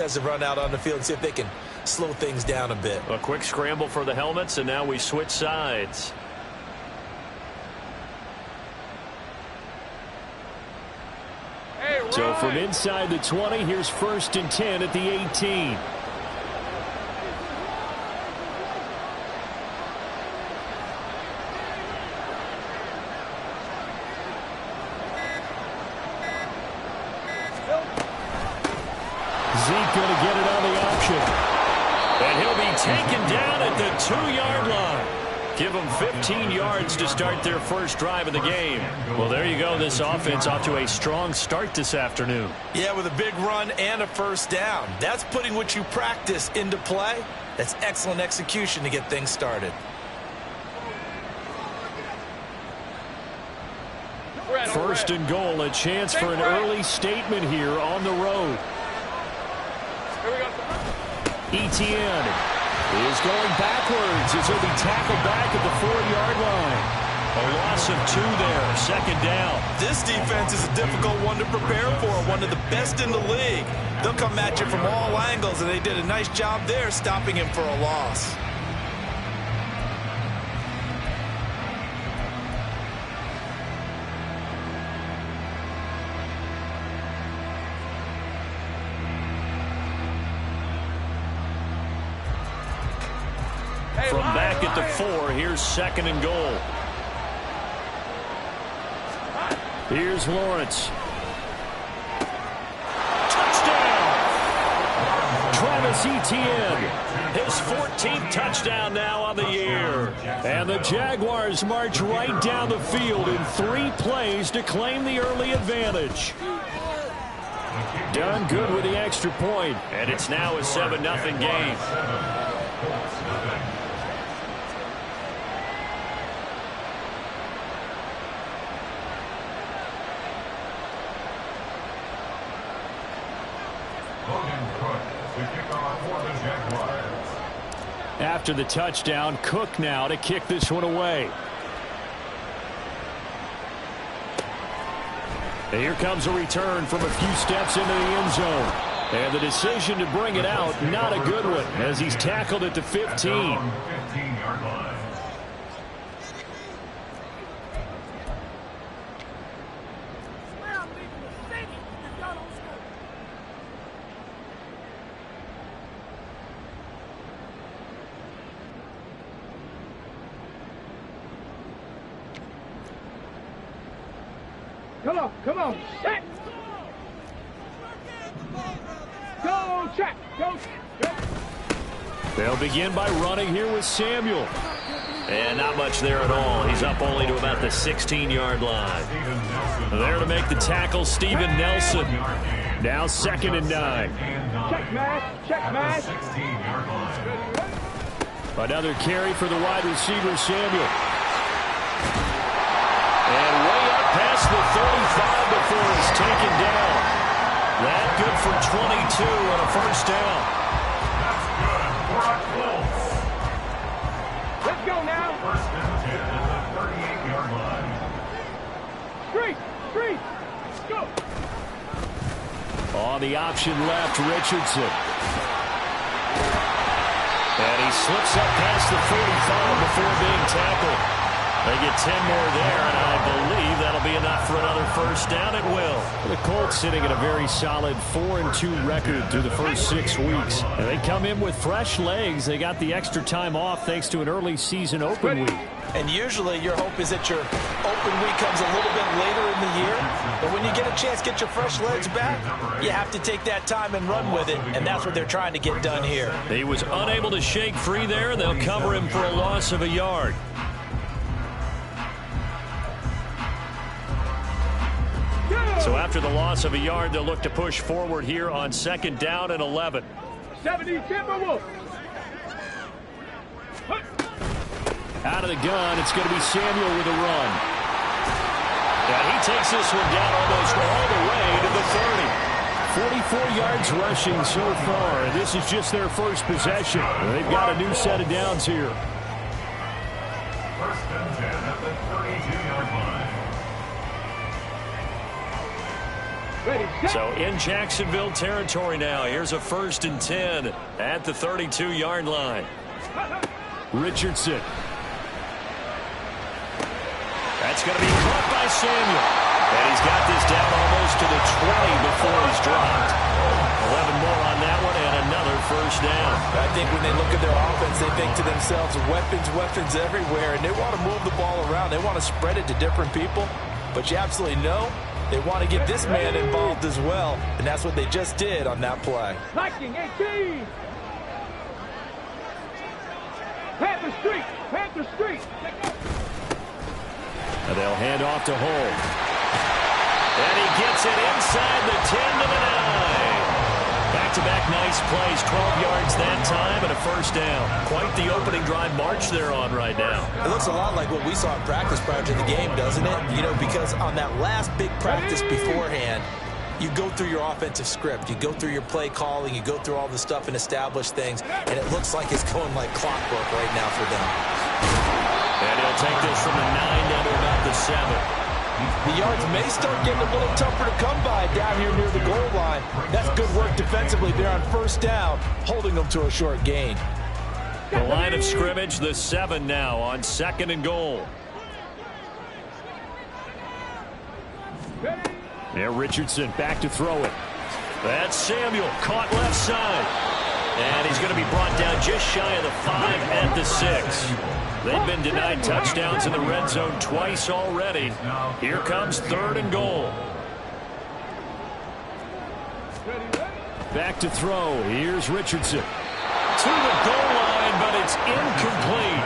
Has to run out on the field and see if they can slow things down a bit. A quick scramble for the helmets, and now we switch sides. So from inside the 20, here's 1st and 10 at the 18. Zeke going to get it on the option. And he'll be taken down at the 2-yard line. Give them 15 yards to start their first drive of the game. Well, there you go. This offense off to a strong start this afternoon. Yeah, with a big run and a first down. That's putting what you practice into play. That's excellent execution to get things started. First and goal, a chance for an early statement here on the road. Etienne is going backwards as he'll be tackled back at the 4-yard line. A loss of 2 there, 2nd down. This defense is a difficult one to prepare for, one of the best in the league. They'll come at you from all angles, and they did a nice job there stopping him for a loss. From back at the 4, here's 2nd and goal. Here's Lawrence. Touchdown! Travis Etienne. His 14th touchdown now on the year. And the Jaguars march right down the field in 3 plays to claim the early advantage. Done good with the extra point. And it's now a 7-0 game. After the touchdown, Cook now to kick this one away. And here comes a return from a few steps into the end zone. And the decision to bring it out, not a good one, as he's tackled at the 15. Come on, check. Go, check. Go. They'll begin by running here with Samuel. And not much there at all. He's up only to about the 16-yard line. There to make the tackle, Steven Nelson. Now 2nd and 9. Check, man. Check, man. Another carry for the wide receiver, Samuel. And way up past the 35 before he's taken down. That good for 22 on a first down. That's good for a close. Let's go now. 1st and 10 at the 38-yard line. Street. Let's go. On the option left, Richardson. And he slips up past the 45 before being tackled. They get 10 more there, and I believe that'll be enough for another first down. It will. The Colts sitting at a very solid 4-2 record through the first 6 weeks. And they come in with fresh legs. They got the extra time off thanks to an early season open week. And usually your hope is that your open week comes a little bit later in the year. But when you get a chance to get your fresh legs back, you have to take that time and run with it. And that's what they're trying to get done here. He was unable to shake free there. They'll cover him for a loss of a yard. So after the loss of a yard, they'll look to push forward here on 2nd down and 11. 70 Timberwolves. Out of the gun, it's going to be Samuel with a run. And he takes this one down almost all the way to the 30. 44 yards rushing so far. This is just their first possession. They've got a new set of downs here. 1st and 10 at the 32-yard line. Ready, set. So in Jacksonville territory now. Here's a 1st and 10 at the 32-yard line. Richardson. That's going to be caught by Samuel. And he's got this down almost to the 20 before he's dropped. 11 more on that one and another 1st down. I think when they look at their offense, they think to themselves, weapons everywhere, and they want to move the ball around. They want to spread it to different people, but you absolutely know they want to get this man involved as well, and that's what they just did on that play. Liking 18. Panther Street. Panther Street. And they'll hand off to Hull. And he gets it inside the 10 to the 9. Back-to-back nice plays, 12 yards that time and a 1st down. Quite the opening drive march they're on right now. It looks a lot like what we saw in practice prior to the game, doesn't it? You know, because on that last big practice beforehand, you go through your offensive script. You go through your play calling. You go through all the stuff and establish things. And it looks like it's going like clockwork right now for them. And he'll take this from the 9 down to about the 7. The yards may start getting a little tougher to come by down here near the goal line. That's good work defensively there on 1st down, holding them to a short gain. The line of scrimmage, the 7 now on 2nd and goal. Yeah, Richardson back to throw it. That's Samuel, caught left side. And he's going to be brought down just shy of the 5 at the 6. They've been denied touchdowns in the red zone twice already. Here comes 3rd and goal. Back to throw. Here's Richardson. To the goal line, but it's incomplete.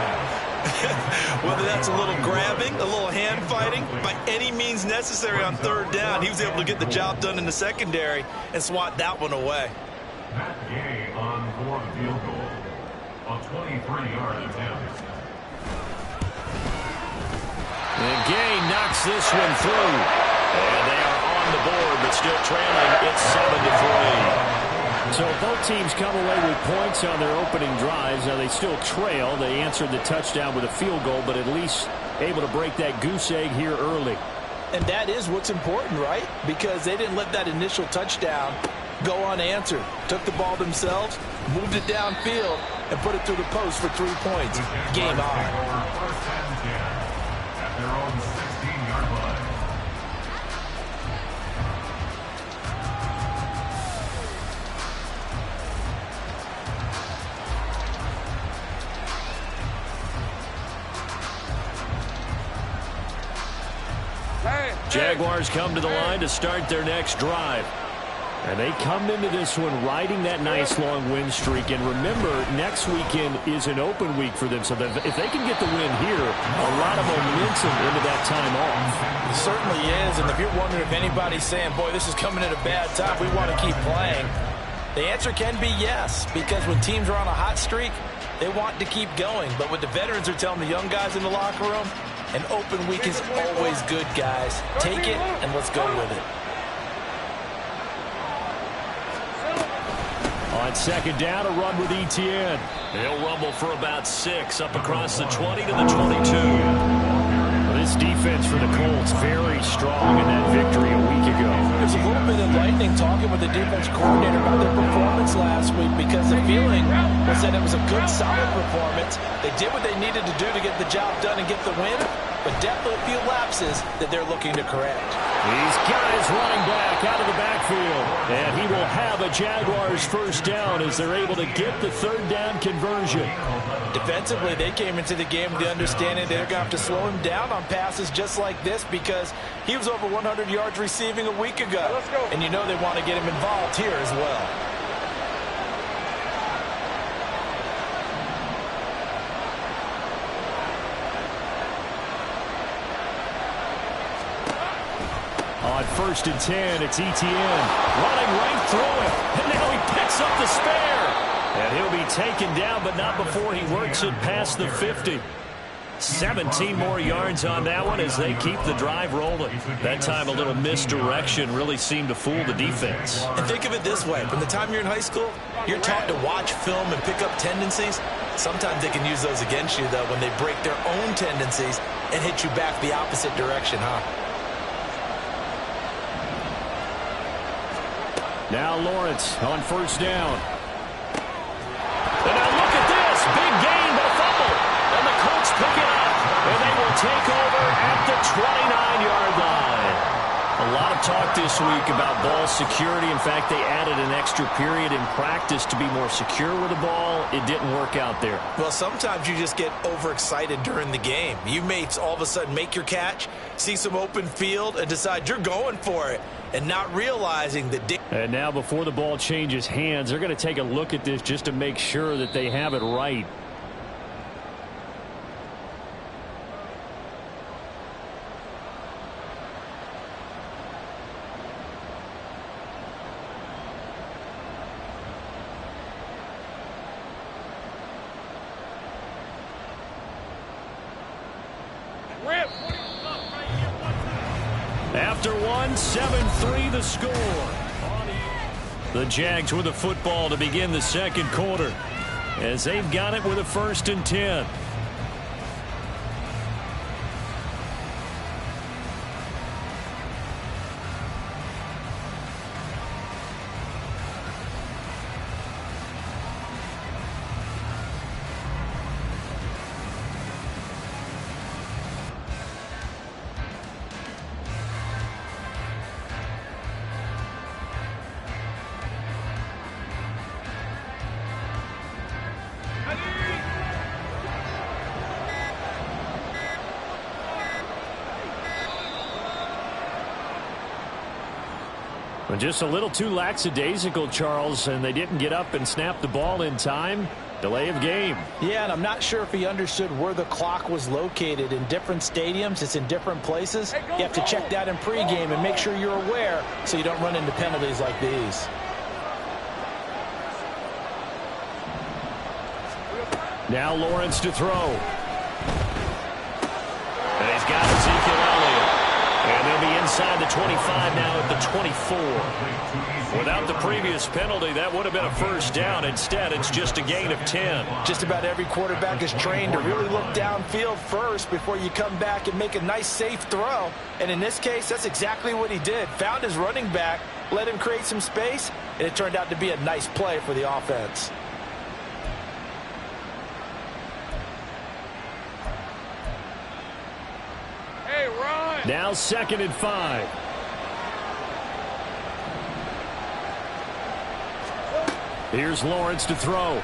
Whether that's a little grabbing, a little hand fighting, by any means necessary on 3rd down, he was able to get the job done in the secondary and swat that one away. Matt Gay on for the field goal. A 23-yard attempt. And Gay knocks this one through. And they are on the board, but still trailing. It's 7-3. So both teams come away with points on their opening drives. Now they still trail. They answered the touchdown with a field goal, but at least able to break that goose egg here early. And that is what's important, right? Because they didn't let that initial touchdown go unanswered. Took the ball themselves, moved it downfield, and put it through the post for 3 points. Game on. At their own 16-yard line. Jaguars come to the line to start their next drive. And they come into this one riding that nice long win streak. And remember, next weekend is an open week for them. So that if they can get the win here, a lot of momentum into that time off. It certainly is. And if you're wondering if anybody's saying, boy, this is coming at a bad time, we want to keep playing, the answer can be yes. Because when teams are on a hot streak, they want to keep going. But what the veterans are telling the young guys in the locker room, an open week is always good, guys. Take it and let's go with it. On 2nd down, a run with Etienne. He'll rumble for about 6 up across the 20 to the 22. This defense for the Colts very strong in that victory a week ago. There's a little bit enlightening talking with the defense coordinator about their performance last week because the feeling was that it was a good, solid performance. They did what they needed to do to get the job done and get the win, but definitely a few lapses that they're looking to correct. These guys running back out of the backfield. And he will have a Jaguars 1st down as they're able to get the 3rd down conversion. Defensively, they came into the game with the understanding they're going to have to slow him down on passes just like this because he was over 100 yards receiving a week ago. And you know they want to get him involved here as well. On 1st and 10, it's Etienne running right through it. And now he picks up the spare. And he'll be taken down, but not before he works it past the 50. 17 more yards on that one as they keep the drive rolling. That time a little misdirection really seemed to fool the defense. And think of it this way. From the time you're in high school, you're taught to watch film and pick up tendencies. Sometimes they can use those against you, though, when they break their own tendencies and hit you back the opposite direction, huh? Now Lawrence on first down. And now look at this. Big gain, but a fumble. And the Colts pick it up. And they will take over at the 29-yard line. A lot of talk this week about ball security. In fact, they added an extra period in practice to be more secure with the ball. It didn't work out there. Well, sometimes you just get overexcited during the game. You may all of a sudden make your catch, see some open field, and decide you're going for it, and not realizing that. And now before the ball changes hands, they're going to take a look at this just to make sure that they have it right. After one, 7-3 the score. The Jags with the football to begin the second quarter, as they've got it with a 1st and 10. Just a little too lackadaisical, Charles, and they didn't get up and snap the ball in time. Delay of game. Yeah, and I'm not sure if he understood where the clock was located. In different stadiums, it's in different places. You have to check that in pregame and make sure you're aware so you don't run into penalties like these. Now Lawrence to throw. And he's got Ezekiel Elliott. And they'll be inside the 25 now at the 24. Without the previous penalty, that would have been a 1st down. Instead, it's just a gain of 10. Just about every quarterback is trained to really look downfield first before you come back and make a nice, safe throw. And in this case, that's exactly what he did. Found his running back, let him create some space, and it turned out to be a nice play for the offense. Now 2nd and 5. Here's Lawrence to throw.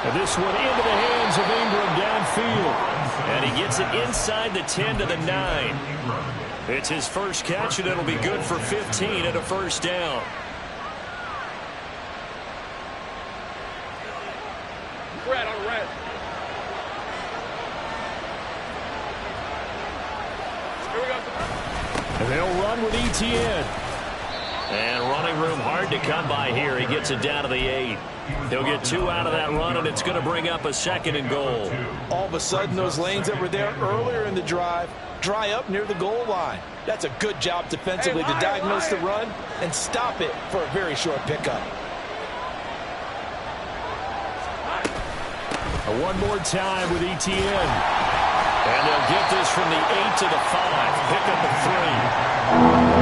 And this one into the hands of Ingram downfield. And he gets it inside the 10 to the 9. It's his first catch, and it'll be good for 15 and a 1st down. Red on red. And they'll run with Etienne. And running room hard to come by here. He gets it down to the 8. He'll get 2 out of that run, and it's going to bring up a 2nd and goal. All of a sudden, those lanes that were there earlier in the drive dry up near the goal line. That's a good job defensively to diagnose the run and stop it for a very short pickup. One more time with Etienne. And they'll get this from the 8 to the 5. Pick up a 3.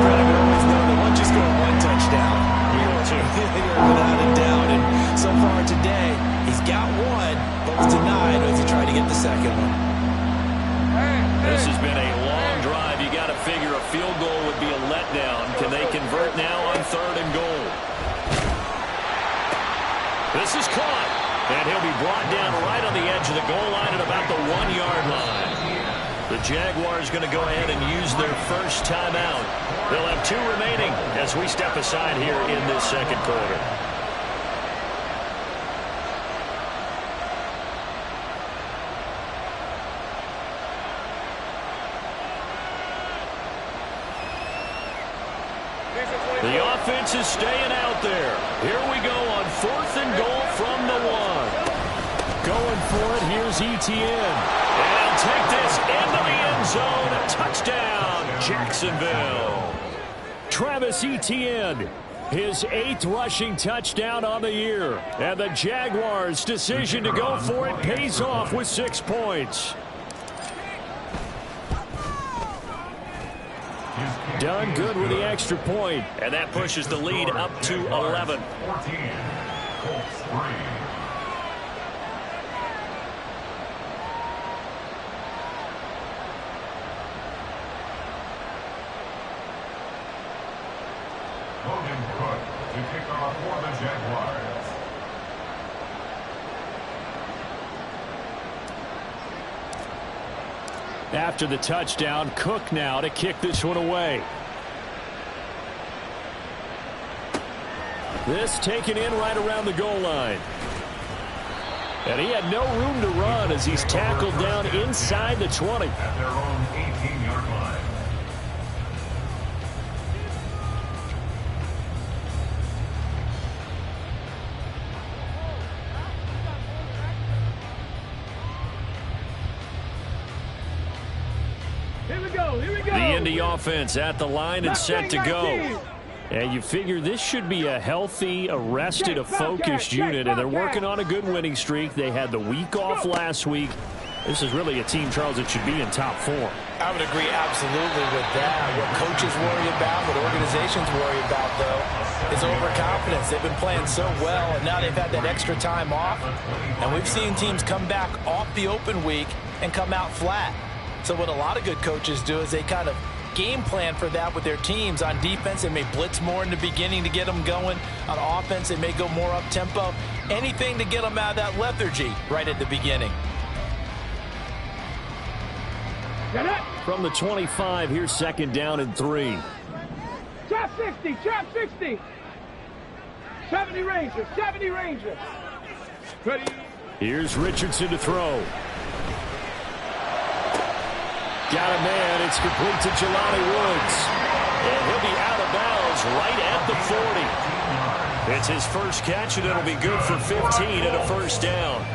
Brett, I've always known that one just go 1 touchdown. Without a doubt. And so far today, he's got 1, but was denied as he tried to get the 2nd one. This has been a long drive. You got to figure a field goal would be a letdown. Can they convert now on 3rd and goal? This is caught. And he'll be brought down right on the edge of the goal line at about the 1-yard line. The Jaguars going to go ahead and use their first timeout. They'll have 2 remaining as we step aside here in this second quarter. The offense is staying out there. Here we go on 4th and goal from the 1. Going for it, here's Etienne. And he'll take this into the end zone. A touchdown, Jacksonville. Travis Etienne, his 8th rushing touchdown on the year. And the Jaguars' decision to go for it pays off with 6 points. done good with the extra point. And that pushes the lead up to 11. 14. Colts 3. Logan Cook to kick off for the Jaguars. After the touchdown, Cook now to kick this one away. This taken in right around the goal line. And he had no room to run as he's tackled down inside the 20. At their own 18-yard line. The Indy offense at the line and set to go. And you figure this should be a healthy, arrested, a focused unit, and they're working on a good winning streak. They had the week off last week. This is really a team, Charles, that should be in top form. I would agree absolutely with that. What coaches worry about, what organizations worry about, though, is overconfidence. They've been playing so well, and now they've had that extra time off. And we've seen teams come back off the open week and come out flat. So what a lot of good coaches do is they kind of game plan for that with their teams. On defense, they may blitz more in the beginning to get them going. On offense, they may go more up-tempo. Anything to get them out of that lethargy right at the beginning. From the 25, here's second down and 3. Trap 60, trap 60. 70 Rangers, 70 Rangers. Ready. Here's Richardson to throw. Got a man. It's complete to Jelani Woods. And he'll be out of bounds right at the 40. It's his first catch, and it'll be good for 15 and a first down.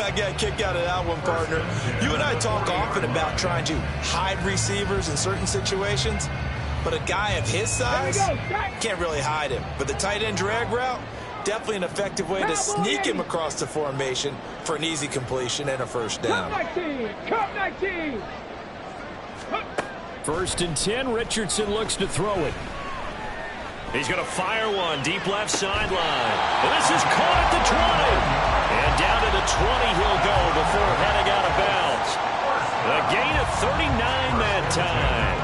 I got a kick out of that one, partner. You and I talk often about trying to hide receivers in certain situations, but a guy of his size can't really hide him. But the tight end drag route, definitely an effective way to sneak him across the formation for an easy completion and a first down. Cup 19. First and 10, Richardson looks to throw it. He's going to fire one deep left sideline. And this is caught at the 20. And down to the 20 he'll go before heading out of bounds. A gain of 39 that time.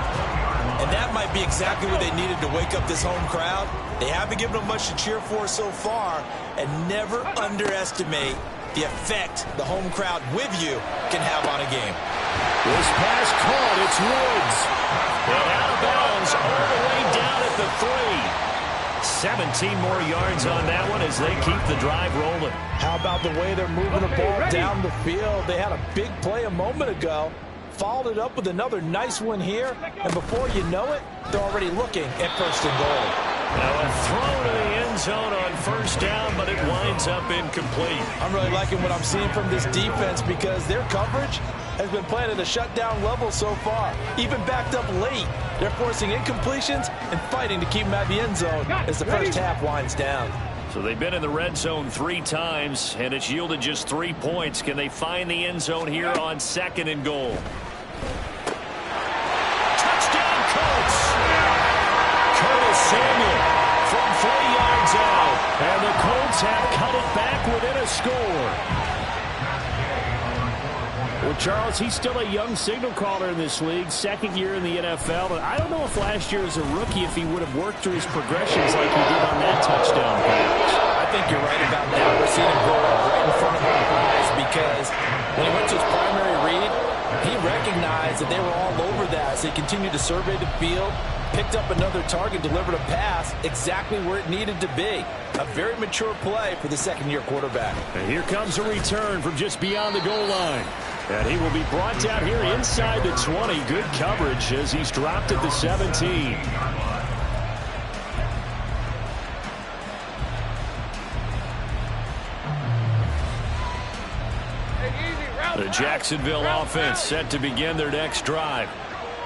And that might be exactly what they needed to wake up this home crowd. They haven't given them much to cheer for so far. And never underestimate the effect the home crowd with you can have on a game. This pass caught. It's Woods. And out of bounds all the way down at the 3. 17 more yards on that one as they keep the drive rolling. How about the way they're moving the ball down the field? They had a big play a moment ago, followed it up with another nice one here, and before you know it, they're already looking at first and goal. Now a throw to the end zone on first down, but it winds up incomplete. I'm really liking what I'm seeing from this defense because their coverage has been playing at a shutdown level so far. Even backed up late, they're forcing incompletions and fighting to keep them at the end zone as the first half winds down. So they've been in the red zone 3 times, and it's yielded just 3 points. Can they find the end zone here on second and goal? Touchdown, Colts! Curtis Samuel from 40 yards out. And the Colts have cut it back within a score. Well, Charles, he's still a young signal caller in this league, second year in the NFL. But I don't know if last year as a rookie, if he would have worked through his progressions like he did on that touchdown pass. I think you're right about that. We're seeing him grow up right in front of our eyes because when he went to his primary read, he recognized that they were all over that. So he continued to survey the field, picked up another target, delivered a pass exactly where it needed to be. A very mature play for the second-year quarterback. And here comes a return from just beyond the goal line. And he will be brought down here inside the 20. Good coverage as he's dropped at the 17. The Jacksonville offense set to begin their next drive.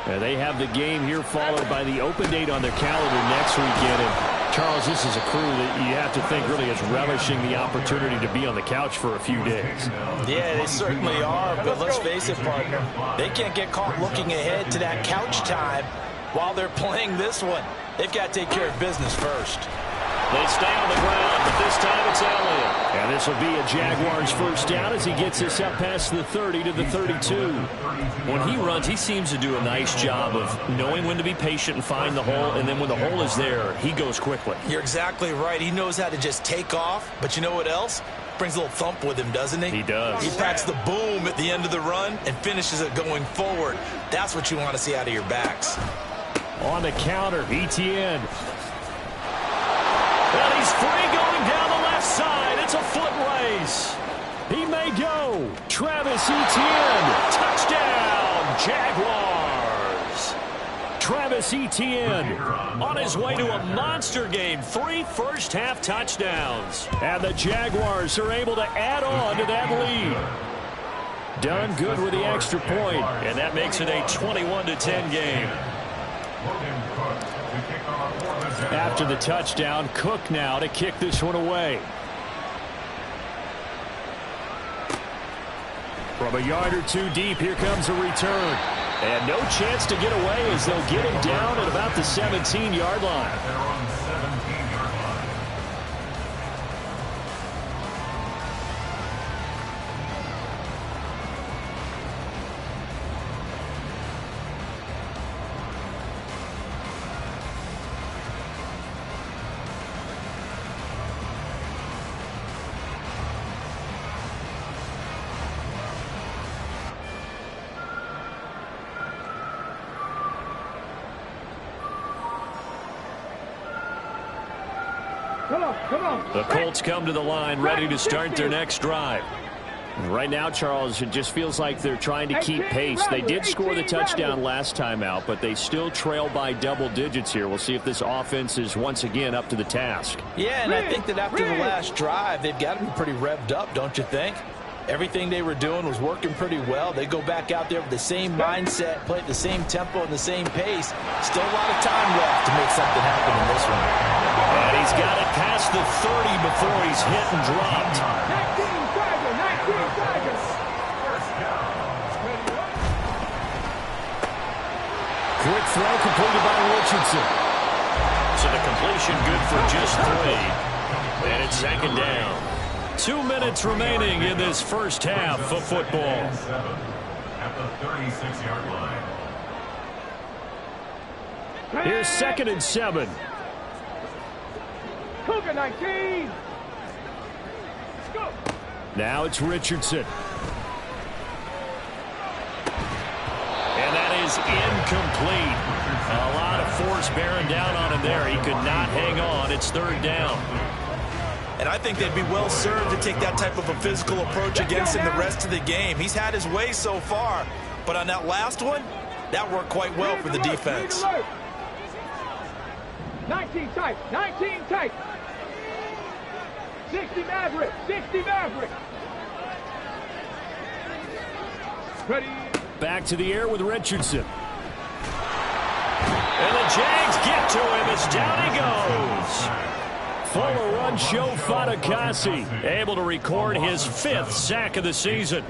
And they have the game here followed by the open date on their calendar next weekend. And Charles, this is a crew that you have to think really is relishing the opportunity to be on the couch for a few days. Yeah, they certainly are, but let's face it, partner. They can't get caught looking ahead to that couch time while they're playing this one. They've got to take care of business first. They stay on the ground, but this time it's Elliott. And this will be a Jaguars first down as he gets us up past the 30 to the 32. When he runs, he seems to do a nice job of knowing when to be patient and find the hole, and then when the hole is there, he goes quickly. You're exactly right. He knows how to just take off, but you know what else? Brings a little thump with him, doesn't he? He does. He packs the boom at the end of the run and finishes it going forward. That's what you want to see out of your backs. On the counter, Etienne. And he's free going down the left side. It's a foot race. He may go. Travis Etienne. Touchdown, Jaguars. Travis Etienne on his way to a monster game. 3 first-half touchdowns. And the Jaguars are able to add on to that lead. Done good with the extra point. And that makes it a 21-10 game. After the touchdown, Cook now to kick this one away. From a yard or two deep, here comes a return. And no chance to get away as they'll get him down at about the 17-yard line. Come on. The Colts come to the line ready to start their next drive. Right now, Charles, it just feels like they're trying to keep pace. They did score the touchdown last time out, but they still trail by double digits here. We'll see if this offense is once again up to the task. Yeah, and I think that after the last drive, they've got to be pretty revved up, don't you think? Everything they were doing was working pretty well. They go back out there with the same mindset, play at the same tempo and the same pace. Still a lot of time left to make something happen in this one. And he's got it past the 30 before he's hit and dropped. 19 Tigers. Quick throw completed by Richardson. So the completion good for just 3. And it's second down. 2 minutes remaining in this first half of football. At the 36-yard line. Here's 2nd and 7. Cougar 19. Go. Now it's Richardson. And that is incomplete. A lot of force bearing down on him there. He could not hang on. It's 3rd down. And I think they'd be well served to take that type of a physical approach against him the rest of the game. He's had his way so far, but on that last one, that worked quite well for the defense. 19 tight. 60 Maverick. Ready. Back to the air with Richardson. And the Jags get to him as down he goes. Fuller run show Fatukasi, able to record his 5th sack of the season.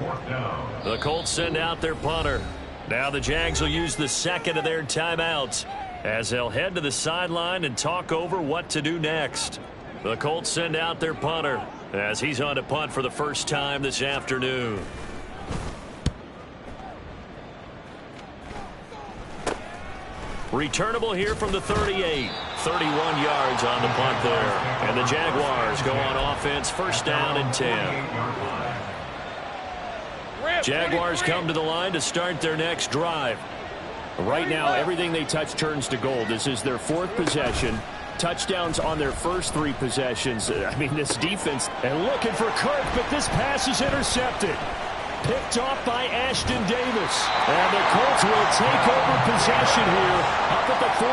The Colts send out their punter. Now the Jags will use the second of their timeouts as they'll head to the sideline and talk over what to do next. The Colts send out their punter as he's on to punt for the first time this afternoon. Returnable here from the 38. 31 yards on the punt there. And the Jaguars go on offense, first down and 10. Jaguars come to the line to start their next drive. Right now, everything they touch turns to gold. This is their 4th possession. Touchdowns on their first 3 possessions. I mean, this defense, and looking for Kirk, but this pass is intercepted. Picked off by Ashton Davis. And the Colts will take over possession here up at the 44.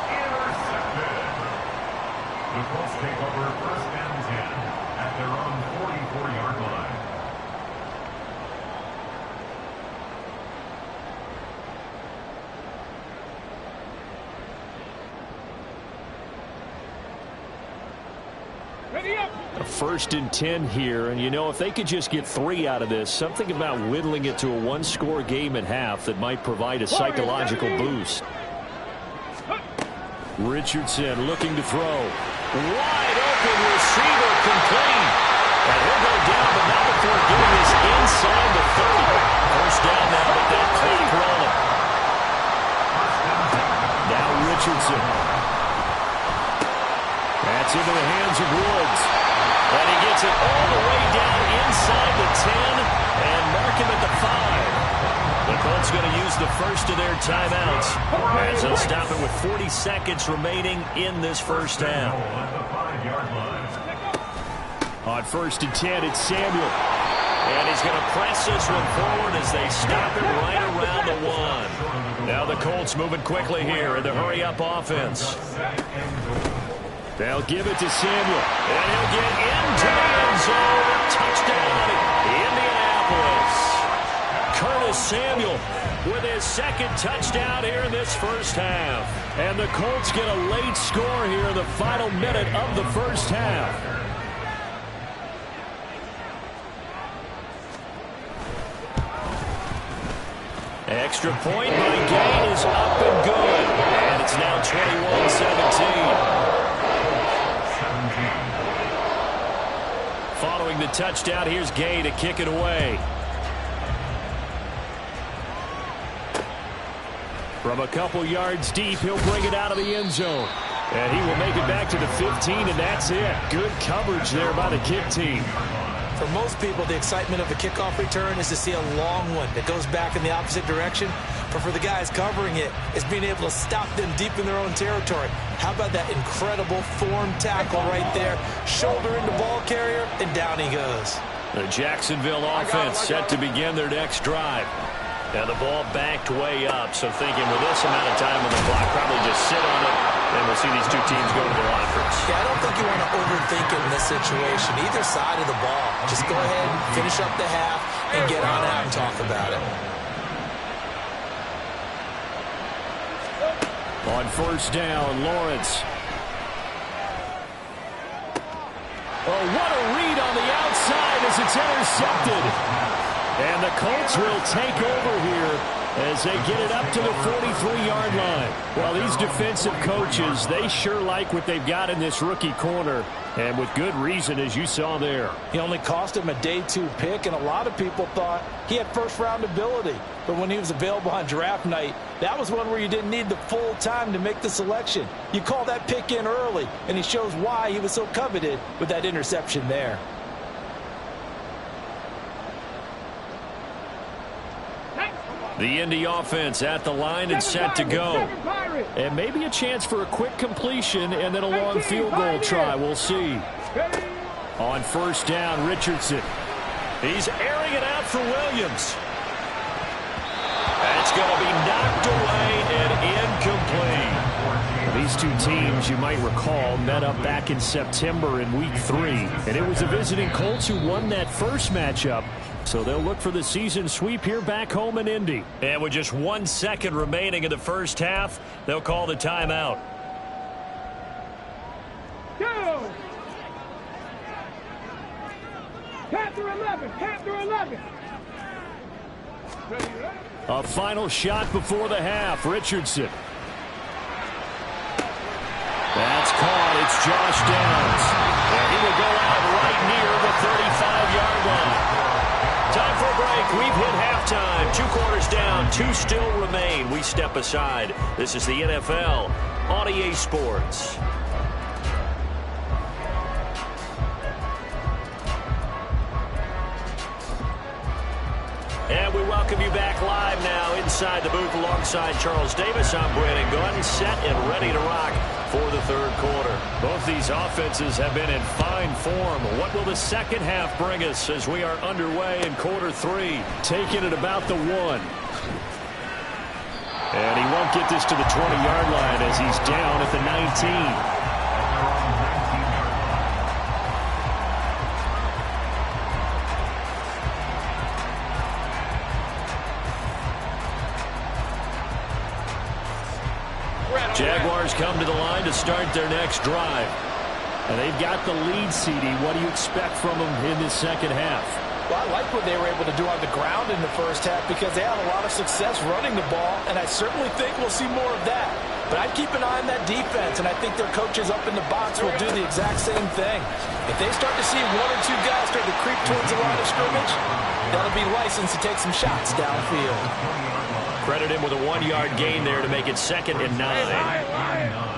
Intercepted. The Colts take over 1st and 10 at their own 44-yard line. Ready up. A 1st and 10 here, and you know, if they could just get 3 out of this, something about whittling it to a 1-score game at half that might provide a psychological boost. Richardson looking to throw. Wide open receiver complete. And he'll go down, but not before getting this inside the 30. First down now with that clock rolling. Now Richardson. That's into the hands of Woods. And he gets it all the way down inside the 10 and mark him at the 5. The Colts going to use the first of their timeouts as they'll stop it with 40 seconds remaining in this first half. On 1st and 10, it's Samuel. And he's going to press this one forward as they stop it right around the 1. Now the Colts moving quickly here in the hurry-up offense. They'll give it to Samuel. And he'll get into the end zone. Touchdown, Indianapolis. Curtis Samuel with his 2nd touchdown here in this first half. And the Colts get a late score here in the final minute of the first half. Extra point by Gay is up and good. And it's now 21-17. Following the touchdown, here's Gay to kick it away. From a couple yards deep, he'll bring it out of the end zone. And he will make it back to the 15, and that's it. Good coverage there by the kick team. For most people, the excitement of a kickoff return is to see a long one that goes back in the opposite direction. But for the guys covering it, it's being able to stop them deep in their own territory. How about that incredible form tackle right there? Shoulder into ball carrier, and down he goes. The Jacksonville offense set to begin their next drive. Now the ball backed way up, so thinking with this amount of time on the clock, probably just sit on it, and we'll see these two teams go to the lockers. Yeah, I don't think you want to overthink it in this situation. Either side of the ball. Just go ahead and finish up the half and get on out and talk about it. On 1st down, Lawrence. Oh, what a read on the outside as it's intercepted. And the Colts will take over here as they get it up to the 43-yard line. Well, these defensive coaches, they sure like what they've got in this rookie corner, and with good reason, as you saw there. He only cost him a day 2 pick, and a lot of people thought he had first-round ability. But when he was available on draft night, that was one where you didn't need the full time to make the selection. You call that pick in early, and he shows why he was so coveted with that interception there. The Indy offense at the line and set to go. And maybe a chance for a quick completion and then a long field goal try. We'll see. On 1st down, Richardson. He's airing it out for Williams. That's going to be knocked away and incomplete. These two teams, you might recall, met up back in September in Week 3. And it was the visiting Colts who won that first matchup. So they'll look for the season sweep here back home in Indy. And with just 1 second remaining in the first half, they'll call the timeout. Go! Panther 11, Panther 11. A final shot before the half. Richardson. That's caught. It's Josh Downs. And he will go out right near the 35-yard line. Time for a break. We've hit halftime. 2 quarters down. 2 still remain. We step aside. This is the NFL on EA Sports. And we welcome you back live now inside the booth alongside Charles Davis. I'm Brandon Gordon, set and ready to rock for the 3rd quarter. Both these offenses have been in fine form. What will the second half bring us as we are underway in quarter 3? Taking it about the 1. And he won't get this to the 20-yard line as he's down at the 19. Jaguars come to the line to start their next drive. And they've got the lead, CD. What do you expect from them in this second half? Well, I like what they were able to do on the ground in the first half because they had a lot of success running the ball, and I certainly think we'll see more of that. But I'd keep an eye on that defense, and I think their coaches up in the box will do the exact same thing. If they start to see one or two guys start to creep towards the line of scrimmage, that'll be licensed to take some shots downfield. Credit him with a 1-yard gain there to make it 2nd and 9.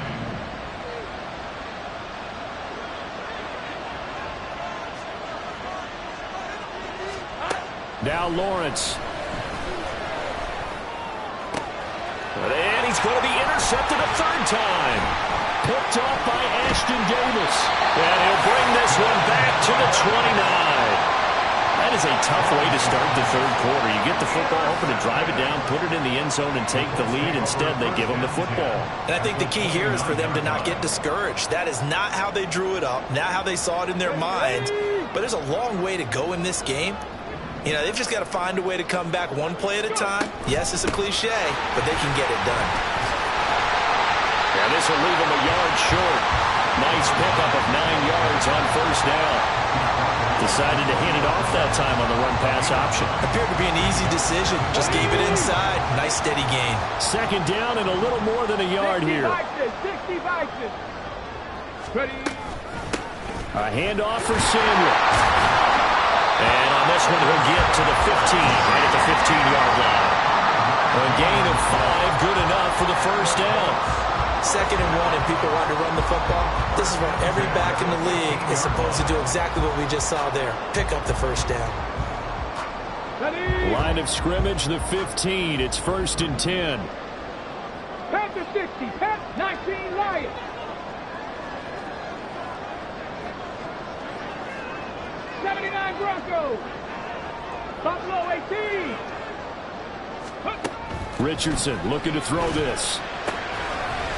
Now Lawrence. And he's going to be intercepted a 3rd time. Picked off by Ashton Davis. And he'll bring this one back to the 29. That is a tough way to start the 3rd quarter. You get the football open and drive it down, put it in the end zone, and take the lead. Instead, they give them the football. And I think the key here is for them to not get discouraged. That is not how they drew it up, not how they saw it in their minds. But there's a long way to go in this game. You know, they've just got to find a way to come back one play at a time. Yes, it's a cliche, but they can get it done. Yeah, this will leave them a yard short. Nice pickup of 9 yards on 1st down. Decided to hand it off that time on the run-pass option. Appeared to be an easy decision. Just gave it inside. Nice, steady gain. 2nd down and a little more than a yard here. 60 Vikings. Ready. A handoff for Samuel. And on this one, he'll get to the 15, right at the 15-yard line. A gain of 5, good enough for the 1st down. 2nd and 1, and people want to run the football. This is when every back in the league is supposed to do exactly what we just saw there. Pick up the 1st down. Ready. Line of scrimmage, the 15. It's 1st and 10. Panther 60, Pat 19 Lions. 79 Broncos. Buffalo 18. Richardson looking to throw this.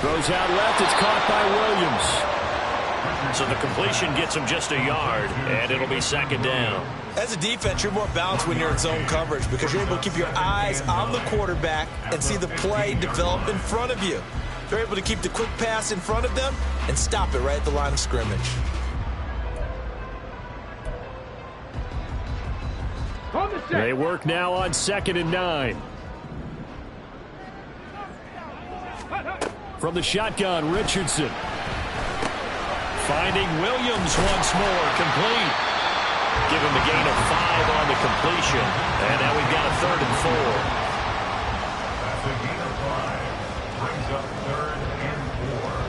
Throws out left. It's caught by Williams. So the completion gets him just a yard, and it'll be 2nd down. As a defense, you're more balanced when you're in zone coverage because you're able to keep your eyes on the quarterback and see the play develop in front of you. They're able to keep the quick pass in front of them and stop it right at the line of scrimmage. They work now on 2nd and 9. From the shotgun, Richardson. Finding Williams once more, complete. Give him a gain of 5 on the completion. And now we've got a 3rd and 4. That's a gain of 5. Brings up 3rd and 4.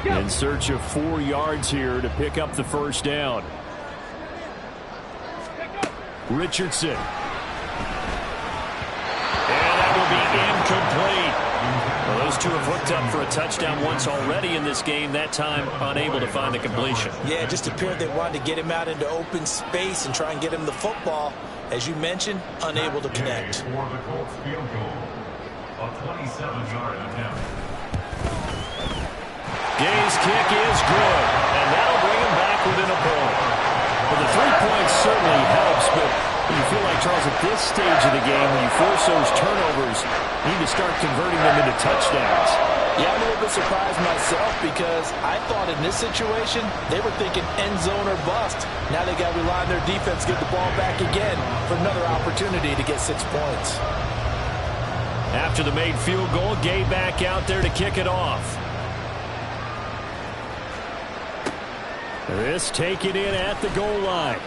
In search of 4 yards here to pick up the 1st down. Richardson. And that will be incomplete. Well, those two have hooked up for a touchdown once already in this game, that time unable to find the completion. Yeah, it just appeared they wanted to get him out into open space and try and get him the football. As you mentioned, unable to connect. For the Colts field goal, a 27-yard attempt. Gay's kick is good, and that'll bring him back within a point. Well, the 3 points certainly helps, but you feel like, Charles, at this stage of the game, when you force those turnovers, you need to start converting them into touchdowns. Yeah, I'm a little bit surprised myself because I thought in this situation, they were thinking end zone or bust. Now they got to rely on their defense to get the ball back again for another opportunity to get 6 points. After the made field goal, Gay back out there to kick it off. This taken in at the goal line.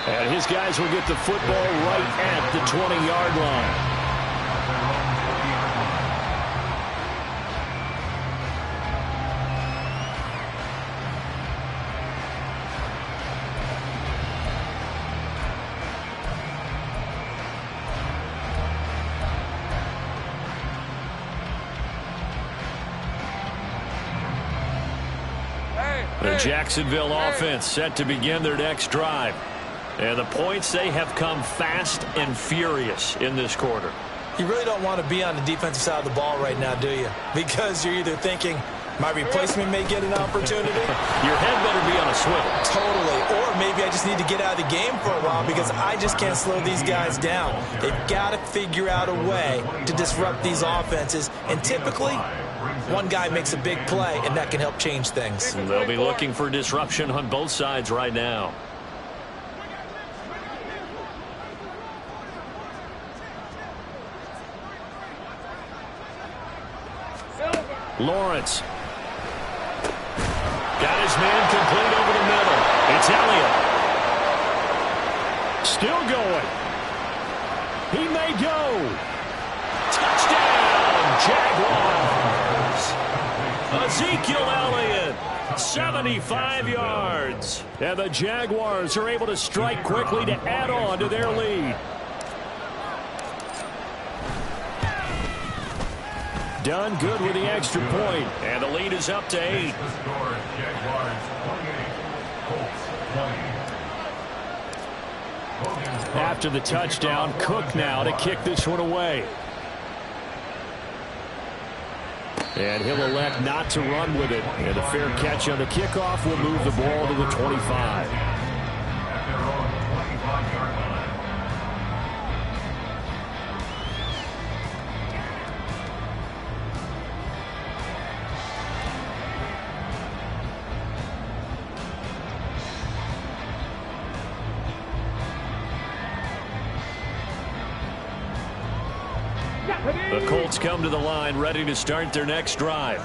And his guys will get the football right at the 20-yard line. The Jacksonville offense set to begin their next drive. And the points, they have come fast and furious in this quarter. You really don't want to be on the defensive side of the ball right now, do you? Because you're either thinking, my replacement may get an opportunity. Your head better be on a swivel. Totally. Or maybe I just need to get out of the game for a while because I just can't slow these guys down. They've got to figure out a way to disrupt these offenses. And typically, one guy makes a big play, and that can help change things. They'll be looking for disruption on both sides right now. Lawrence. Got his man complete over the middle. It's Elliott. Still going. He may go. Touchdown, Jaguars. Ezekiel Elliott, 75 yards. And the Jaguars are able to strike quickly to add on to their lead. Done good with the extra point. And the lead is up to 8. After the touchdown, Cook now to kick this one away. And he'll elect not to run with it. And a fair catch on the kickoff will move the ball to the 25. The Colts come to the line ready to start their next drive.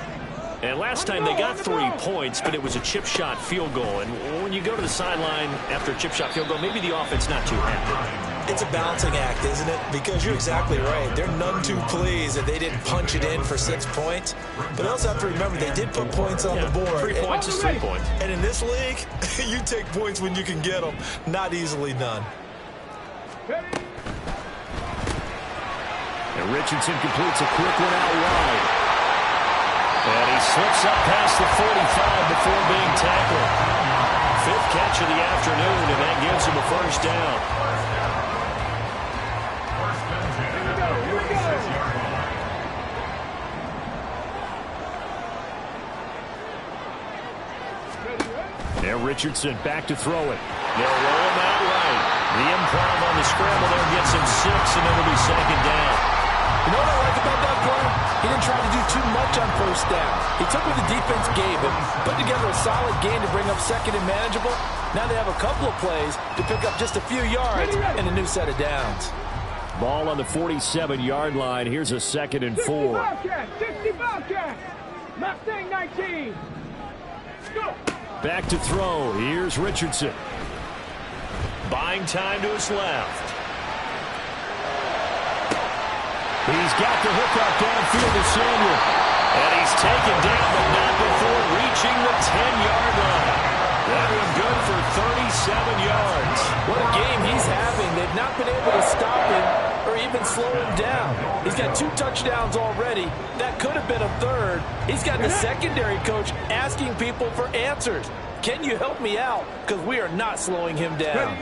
And last time they got 3 points, but it was a chip shot field goal. And when you go to the sideline after a chip shot field goal, maybe the offense not too happy. It's a balancing act, isn't it? Because you're exactly right. They're none too pleased that they didn't punch it in for 6 points. But also have to remember, they did put points on the board. 3 points is 3 points. And in this league, you take points when you can get them. Not easily done. And Richardson completes a quick one out wide. And he slips up past the 45 before being tackled. 5th catch of the afternoon, and that gives him a first down. There, Richardson back to throw it. They'll roll him out right. The improv on the scramble there gets him 6, and it'll be 2nd down. You know what I like about that play? He didn't try to do too much on first down. He took what the defense gave him, put together a solid gain to bring up 2nd and manageable. Now they have a couple of plays to pick up just a few yards and a new set of downs. Ball on the 47-yard line. Here's a 2nd and 4. 60 Bobcats. Mustang 19. Go. Back to throw. Here's Richardson. Buying time to his left. He's got the hookup downfield to Samuel. And he's taken down, but not before reaching the 10-yard line. That one good for 37 yards. What a game he's having. They've not been able to stop him or even slow him down. He's got 2 touchdowns already. That could have been a 3rd. He's got the secondary coach asking people for answers. Can you help me out? Because we are not slowing him down.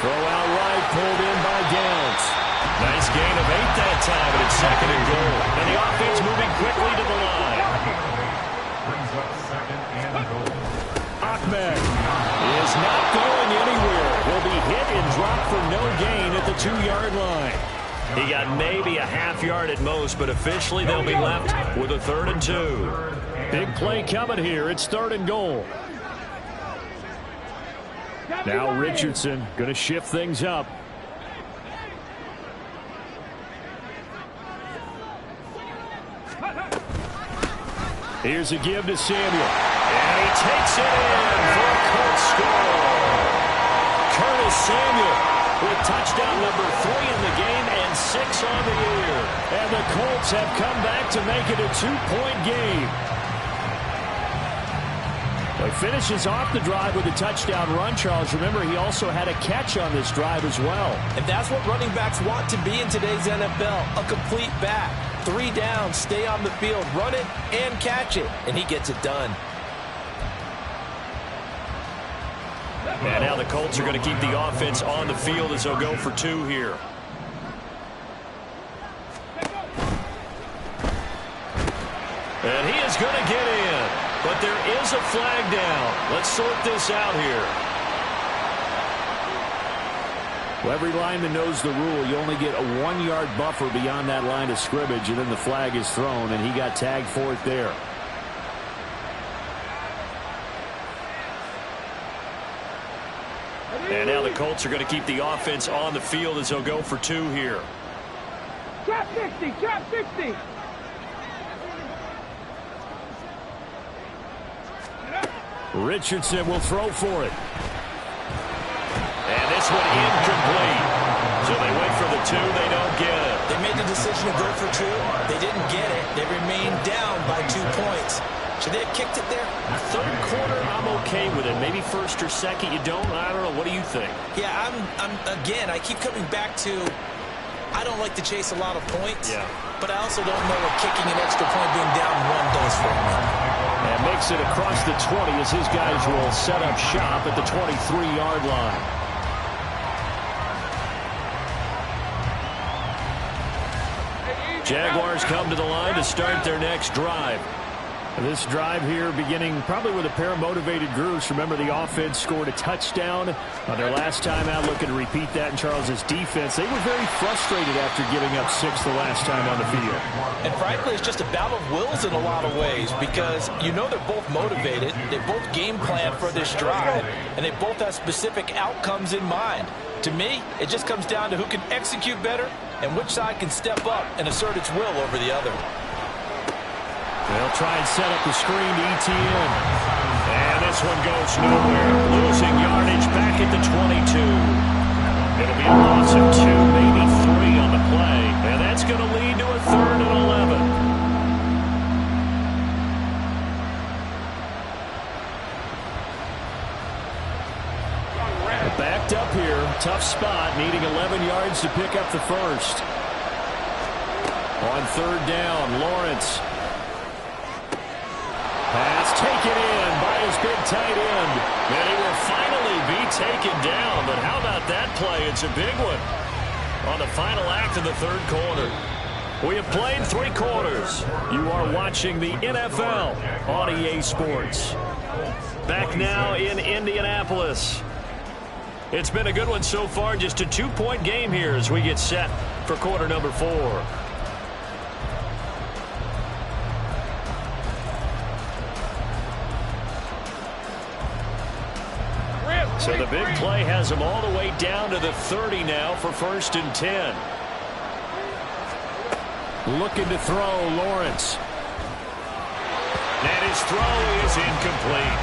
Throw out right, pulled in by Downs. Nice gain of 8 that time, and it's 2nd and goal. And the offense moving quickly to the line. Brings up 2nd and goal. Ahmed is not going anywhere. Will be hit and dropped for no gain at the 2-yard line. He got maybe a half yard at most, but officially they'll be left with a 3rd and 2. Big play coming here. It's 3rd and goal. Now Richardson going to shift things up. Here's a give to Samuel. And he takes it in for a Colts score. Curtis Samuel with touchdown number 3 in the game and 6 on the year. And the Colts have come back to make it a 2-point game. He finishes off the drive with a touchdown run, Charles. Remember, he also had a catch on this drive as well. And that's what running backs want to be in today's NFL, a complete back. 3 downs, stay on the field, run it, and catch it. And he gets it done. And now the Colts are going to keep the offense on the field as they'll go for 2 here. And he is going to get in. But there is a flag down. Let's sort this out here. Well, every lineman knows the rule. You only get a 1-yard buffer beyond that line of scrimmage, and then the flag is thrown, and he got tagged for it there. And now the Colts are going to keep the offense on the field as they'll go for 2 here. Trap 60, trap 60. Richardson will throw for it. And this one incomplete. So they wait for the 2. They don't get it. They made the decision to go for 2. They didn't get it. They remained down by 2 points. Should they have kicked it there? Third quarter, I'm okay with it. Maybe first or second, you don't. I don't know. What do you think? Yeah, again, I keep coming back to, I don't like to chase a lot of points. Yeah. But I also don't know what kicking an extra point being down 1 does for me. And makes it across the 20 as his guys will set up shop at the 23-yard line. Jaguars come to the line to start their next drive. This drive here beginning probably with a pair of motivated groups. Remember, the offense scored a touchdown on their last time out, looking to repeat that in Charles's defense. They were very frustrated after giving up 6 the last time on the field. And frankly, it's just a battle of wills in a lot of ways because you know they're both motivated. They both game plan for this drive, and they both have specific outcomes in mind. To me, it just comes down to who can execute better and which side can step up and assert its will over the other. They'll try and set up the screen to ETN. And this one goes nowhere. Losing yardage back at the 22. It'll be a loss of 2, maybe 3 on the play. And that's going to lead to a 3rd and 11. Backed up here. Tough spot. Needing 11 yards to pick up the first. On 3rd down, Lawrence. Pass taken in by his big tight end. And he will finally be taken down. But how about that play? It's a big one on the final act of the 3rd quarter. We have played 3 quarters. You are watching the NFL on EA Sports. Back now in Indianapolis. It's been a good one so far. Just a 2-point game here as we get set for quarter number 4. So the big play has them all the way down to the 30 now for 1st and 10. Looking to throw, Lawrence. And his throw is incomplete.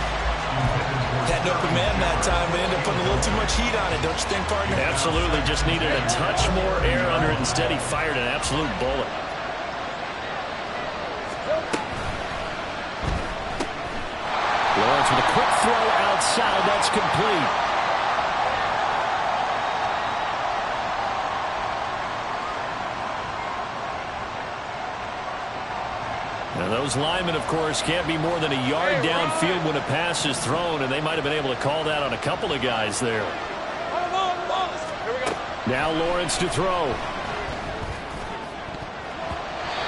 Had no command that time, but ended up putting a little too much heat on it, don't you think, partner? Absolutely. Just needed a touch more air under it. Instead, he fired an absolute bullet. Lawrence with a quick throw outside. That's complete. And those linemen, of course, can't be more than a yard downfield when a pass is thrown, and they might have been able to call that on a couple of guys there. Now Lawrence to throw.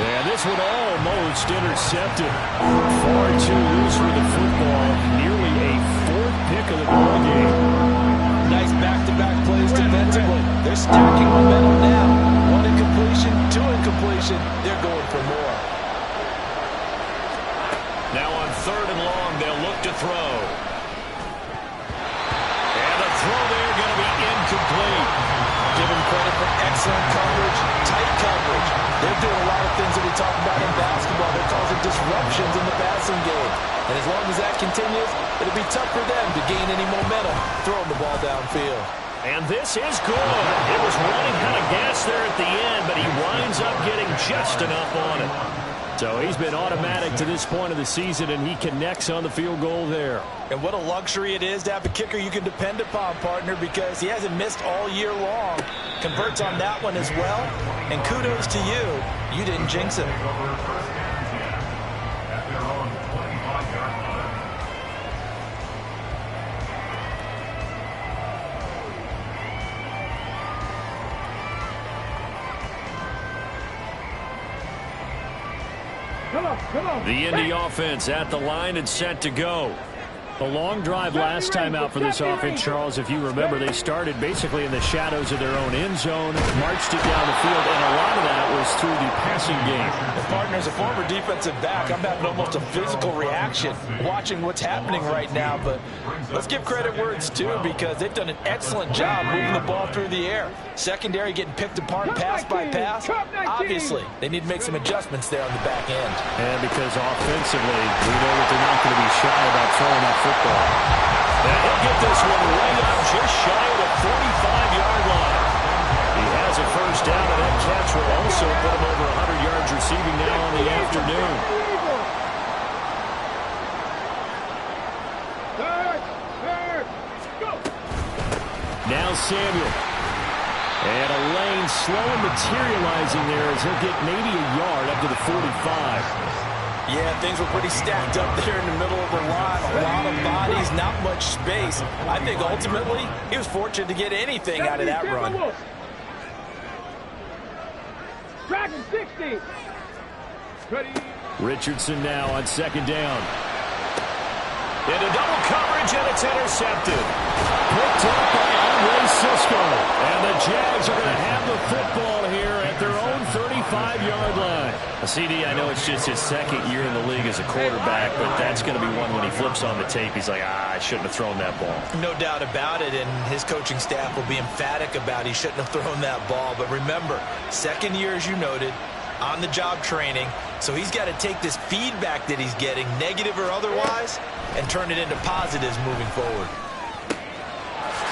And this one almost intercepted. Far too loose for the football. Nearly a 4th pick of the ball game. Nice back-to-back plays defensively. They're stacking momentum now. 1 incompletion, 2 incompletion. They're going for more. Now on 3rd and long, they'll look to throw. And the throw there going to be incomplete. Give them credit for excellent coverage, tight coverage. They're doing a lot of things that we talk about in basketball. They're causing disruptions in the passing game. And as long as that continues, it'll be tough for them to gain any momentum throwing the ball downfield. And this is good. It was running out of gas there at the end, but he winds up getting just enough on it. So he's been automatic to this point of the season, and he connects on the field goal there. And what a luxury it is to have a kicker you can depend upon, partner, because he hasn't missed all year long. Converts on that one as well. And kudos to you. You didn't jinx it. The Indy offense at the line and set to go. A long drive last time out for this offense, Charles. If you remember, they started basically in the shadows of their own end zone, marched it down the field, and a lot of that was through the passing game. The partner, as a former defensive back, I'm having almost a physical reaction watching what's happening right now. But let's give credit where it's due, because they've done an excellent job moving the ball through the air. Secondary getting picked apart pass by pass. Obviously, they need to make some adjustments there on the back end. And because offensively, we know that they're not going to be shy about throwing that football. And he'll get this one way up just shy of the 45-yard line. He has a first down, and that catch will also put him over 100 yards receiving now on the afternoon. Now Samuel. And a lane slow and materializing there as he'll get maybe a yard up to the 45. Yeah, things were pretty stacked up there in the middle of the line. A lot of bodies, not much space. I think ultimately he was fortunate to get anything out of that run. Dragon 60. Ready. Richardson now on second down. Into double coverage, and it's intercepted. Picked up by Andre Cisco. And the Jags are going to have the football here at their own 35-yard line. CD, I know it's just his second year in the league as a quarterback, but that's going to be one when he flips on the tape. He's like, I shouldn't have thrown that ball. No doubt about it, and his coaching staff will be emphatic about he shouldn't have thrown that ball. But remember, second year, as you noted, on-the-job training, so he's got to take this feedback that he's getting, negative or otherwise, and turn it into positives moving forward.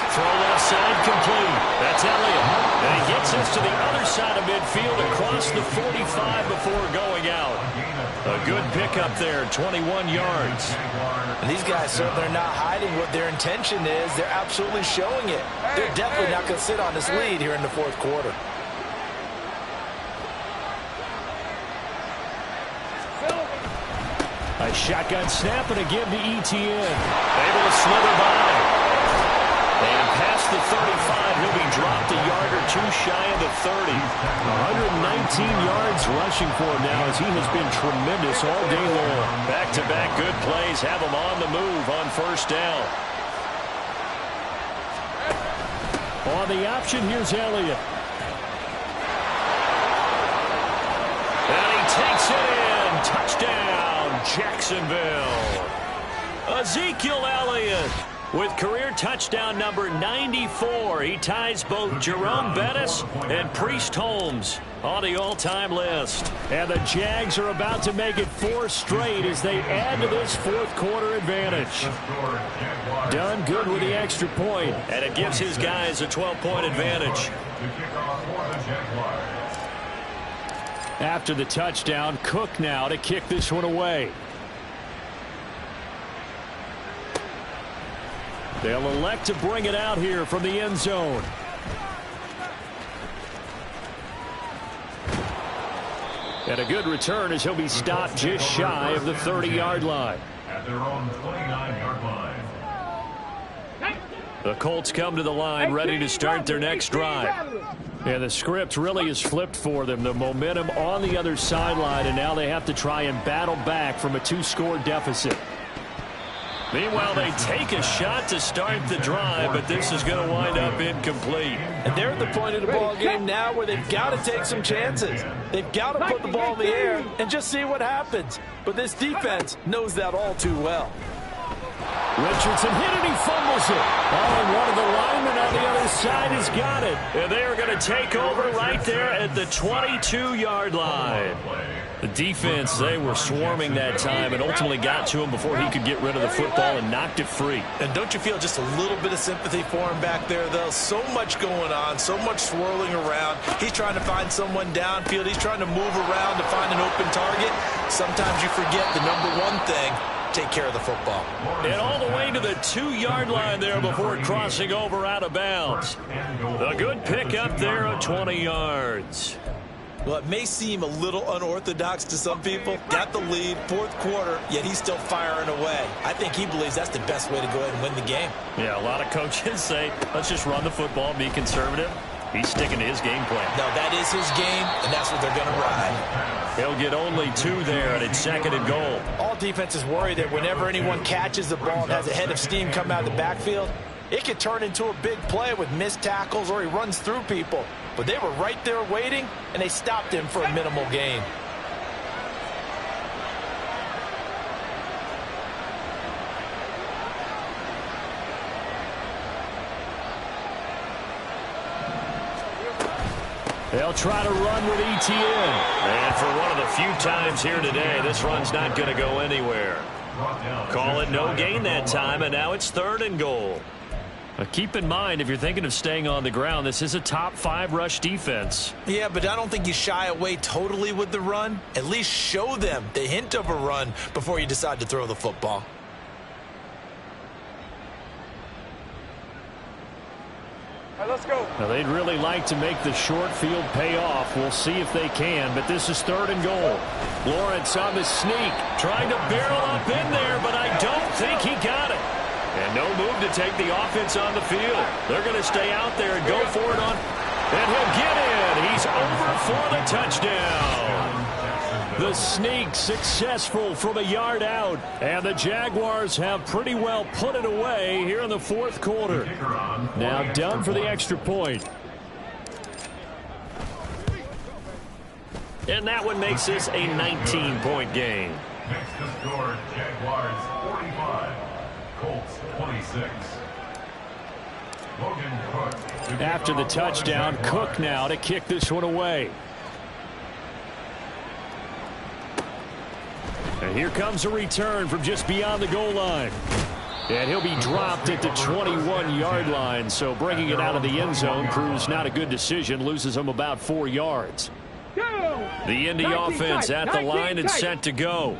Throw left side complete. That's Elliott. And he gets us to the other side of midfield across the 45 before going out. A good pickup there, 21 yards. And these guys certainly are not hiding what their intention is. They're absolutely showing it. They're definitely not going to sit on this lead here in the fourth quarter. A shotgun snap and again to Etienne. Able to slither by. And past the 35, he'll be dropped a yard or two shy of the 30. 119 yards rushing for him now as he has been tremendous all day long. Back-to-back good plays have him on the move on first down. On the option, here's Elliott. And he takes it in. Touchdown, Jacksonville. Ezekiel Elliott with career touchdown number 94. He ties both Jerome Bettis and Priest Holmes on the all-time list. And the Jags are about to make it 4 straight as they add to this fourth quarter advantage. Done good with the extra point. And it gives his guys a 12-point advantage. After the touchdown, Cook now to kick this one away. They'll elect to bring it out here from the end zone. And a good return as he'll be stopped just shy of the 30-yard line. At their own 29-yard line. The Colts come to the line ready to start their next drive. And the script really is flipped for them. The momentum on the other sideline, and now they have to try and battle back from a 2-score deficit. Meanwhile, they take a shot to start the drive, but this is going to wind up incomplete. And they're at the point of the ball game now where they've got to take some chances. They've got to put the ball in the air and just see what happens. But this defense knows that all too well. Richardson hit it, he fumbles it. Oh, and one of the linemen on the other side has got it. And they are going to take over right there at the 22-yard line. The defense, they were swarming that time and ultimately got to him before he could get rid of the football and knocked it free. And don't you feel just a little bit of sympathy for him back there, though? So much going on, so much swirling around. He's trying to find someone downfield. He's trying to move around to find an open target. Sometimes you forget the number one thing: take care of the football. And all the way to the 2-yard line there before crossing over out of bounds. A good pickup there of 20 yards. Well, it may seem a little unorthodox to some people. Got the lead, fourth quarter, yet he's still firing away. I think he believes that's the best way to go ahead and win the game. Yeah, a lot of coaches say, let's just run the football, be conservative. He's sticking to his game plan. No, that is his game, and that's what they're going to ride. He'll get only 2 there, and it's 2nd and goal. All defenses worry that whenever anyone catches the ball and has a head of steam come out of the backfield, it could turn into a big play with missed tackles or he runs through people. But they were right there waiting, and they stopped him for a minimal gain. They'll try to run with ETN. And for one of the few times here today, this run's not going to go anywhere. Call it no gain that time, and now it's 3rd and goal. Keep in mind, if you're thinking of staying on the ground, this is a top 5 rush defense. Yeah, but I don't think you shy away totally with the run. At least show them the hint of a run before you decide to throw the football. All right, let's go. Now, they'd really like to make the short field pay off. We'll see if they can, but this is 3rd and goal. Lawrence on the sneak, trying to barrel up in there, but I don't think he got it. And no move to take the offense on the field. They're going to stay out there and go for it on. And he'll get in. He's over for the touchdown. The sneak successful from a yard out. And the Jaguars have pretty well put it away here in the 4th quarter. Now down for the extra point. And that one makes this a 19-point game. Next to score, Jaguars 45, Colts 26. Logan Cook. After the touchdown, Cook now to kick this one away. And here comes a return from just beyond the goal line. And he'll be dropped at the 21-yard line. So bringing it out of the end zone proves not a good decision. Loses him about 4 yards. The Indy offense at the line and set to go.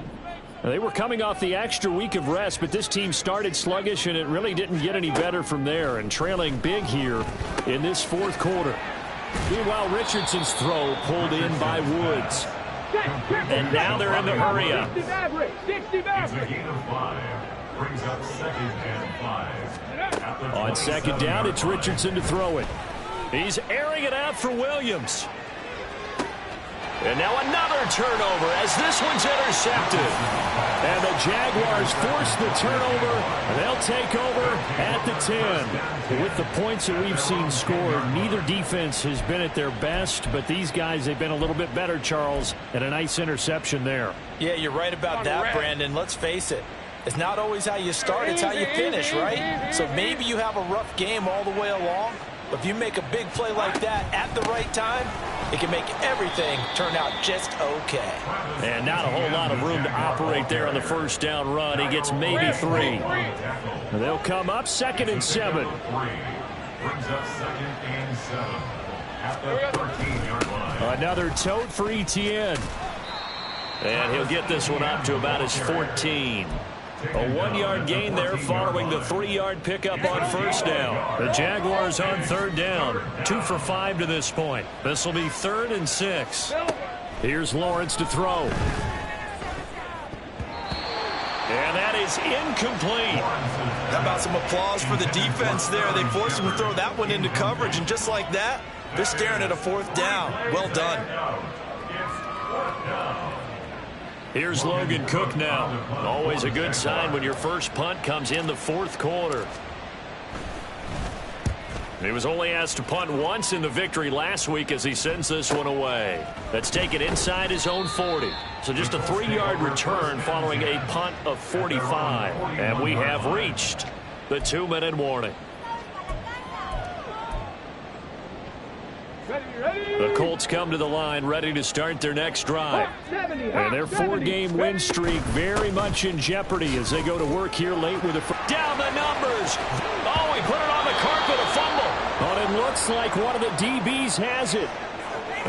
Now, they were coming off the extra week of rest, but this team started sluggish, and it really didn't get any better from there. And trailing big here in this 4th quarter. Meanwhile, Richardson's throw pulled in by Woods. And now they're in the hurry up. It's a gain of 5. Brings up 2nd and 5. On 2nd down, it's Richardson to throw it. He's airing it out for Williams. And now another turnover as this one's intercepted. And the Jaguars force the turnover, and they'll take over at the 10. With the points that we've seen scored, neither defense has been at their best, but these guys, they've been a little bit better, Charles, and a nice interception there. Yeah, you're right about that, Brandon. Let's face it. It's not always how you start, it's how you finish, right? So maybe you have a rough game all the way along, but if you make a big play like that at the right time, it can make everything turn out just okay. And not a whole lot of room to operate there on the 1st down run. He gets maybe 3. They'll come up 2nd and 7. Brings up 2nd and 7 at the 13-yard line. Another tote for ETN. And he'll get this one up to about his 14. A 1-yard gain there following the 3-yard pickup on 1st down. The Jaguars on 3rd down. 2 for 5 to this point. This will be 3rd and 6. Here's Lawrence to throw. And that is incomplete. How about some applause for the defense there? They forced him to throw that one into coverage, and just like that, they're staring at a 4th down. Well done. Here's Logan Cook now. Always a good sign when your first punt comes in the 4th quarter. He was only asked to punt once in the victory last week as he sends this one away. That's taken inside his own 40. So just a 3-yard return following a punt of 45. And we have reached the 2-minute warning. The Colts come to the line ready to start their next drive. And their 4-game win streak very much in jeopardy as they go to work here late with a... Down the numbers. Oh, he put it on the carpet, a fumble. Oh, it looks like one of the DBs has it.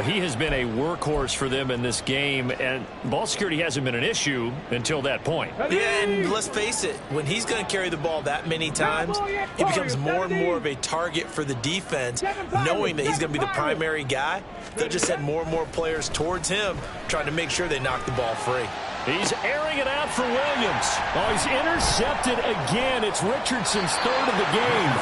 He has been a workhorse for them in this game, and ball security hasn't been an issue until that point. Yeah, and let's face it, when he's going to carry the ball that many times, he becomes more and more of a target for the defense, knowing that he's going to be the primary guy. They'll just send more and more players towards him, trying to make sure they knock the ball free. He's airing it out for Williams. Oh, he's intercepted again. It's Richardson's third of the game.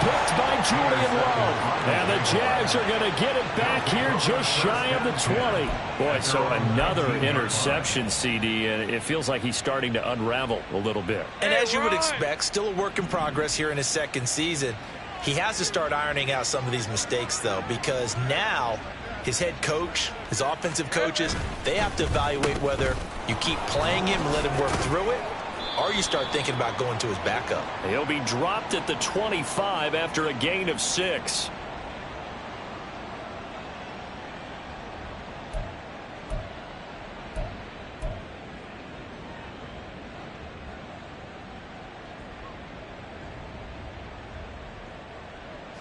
Picked by Julian Love. And the Jags are going to get it back here just shy of the 20. Boy, so another interception, CD, and it feels like he's starting to unravel a little bit. And as you would expect, still a work in progress here in his second season. He has to start ironing out some of these mistakes, though, because now his head coach, his offensive coaches, they have to evaluate whether you keep playing him and let him work through it, or you start thinking about going to his backup. He'll be dropped at the 25 after a gain of 6.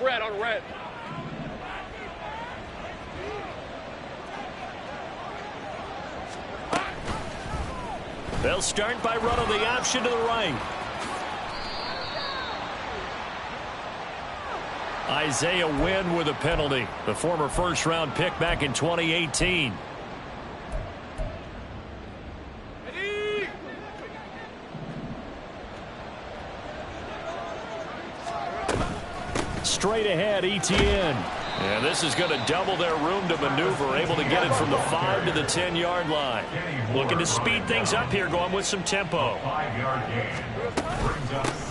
Red on red. They'll start by running the option to the right. Isaiah Wynn with a penalty. The former first-round pick back in 2018. Straight ahead, Etienne. And this is going to double their room to maneuver, able to get it from the 5 to the 10-yard line. Looking to speed things up here, going with some tempo.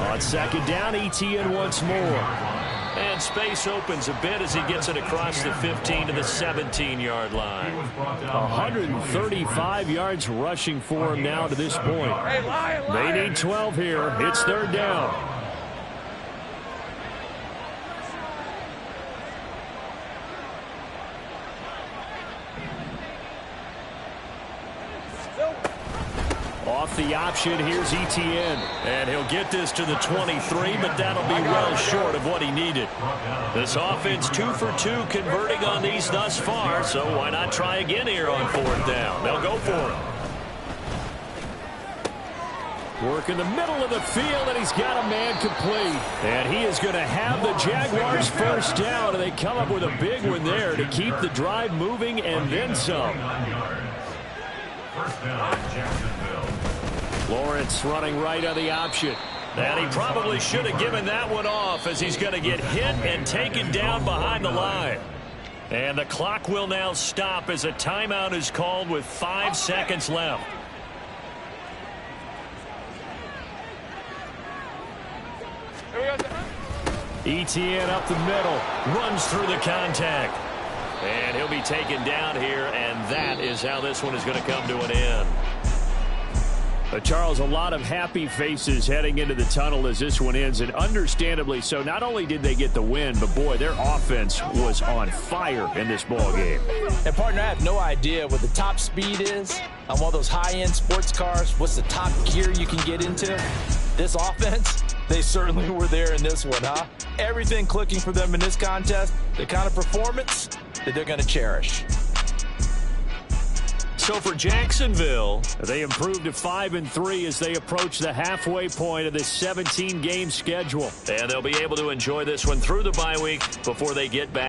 On second down, Etienne once more. And space opens a bit as he gets it across the 15 to the 17-yard line. 135 yards rushing for him now to this point. They need 12 here. It's third down. Off the option, here's Etienne. And he'll get this to the 23, but that'll be well short of what he needed. This offense 2 for 2 converting on these thus far, so why not try again here on fourth down? They'll go for it. Work in the middle of the field, and he's got a man complete. And he is going to have the Jaguars first down, and they come up with a big one there to keep the drive moving and then some. First down, Jacksonville. Lawrence running right on the option. And he probably should have given that one off as he's going to get hit and taken down behind the line. And the clock will now stop as a timeout is called with 5 seconds left. Etienne up the middle, runs through the contact. And he'll be taken down here, and that is how this one is going to come to an end. Charles, a lot of happy faces heading into the tunnel as this one ends, and understandably so. Not only did they get the win, but, boy, their offense was on fire in this ball game. And, partner, I have no idea what the top speed is on one of those high-end sports cars. What's the top gear you can get into? This offense, they certainly were there in this one, huh? Everything clicking for them in this contest, the kind of performance that they're going to cherish. So for Jacksonville, they improved to 5-3 as they approach the halfway point of this 17-game schedule. And they'll be able to enjoy this one through the bye week before they get back.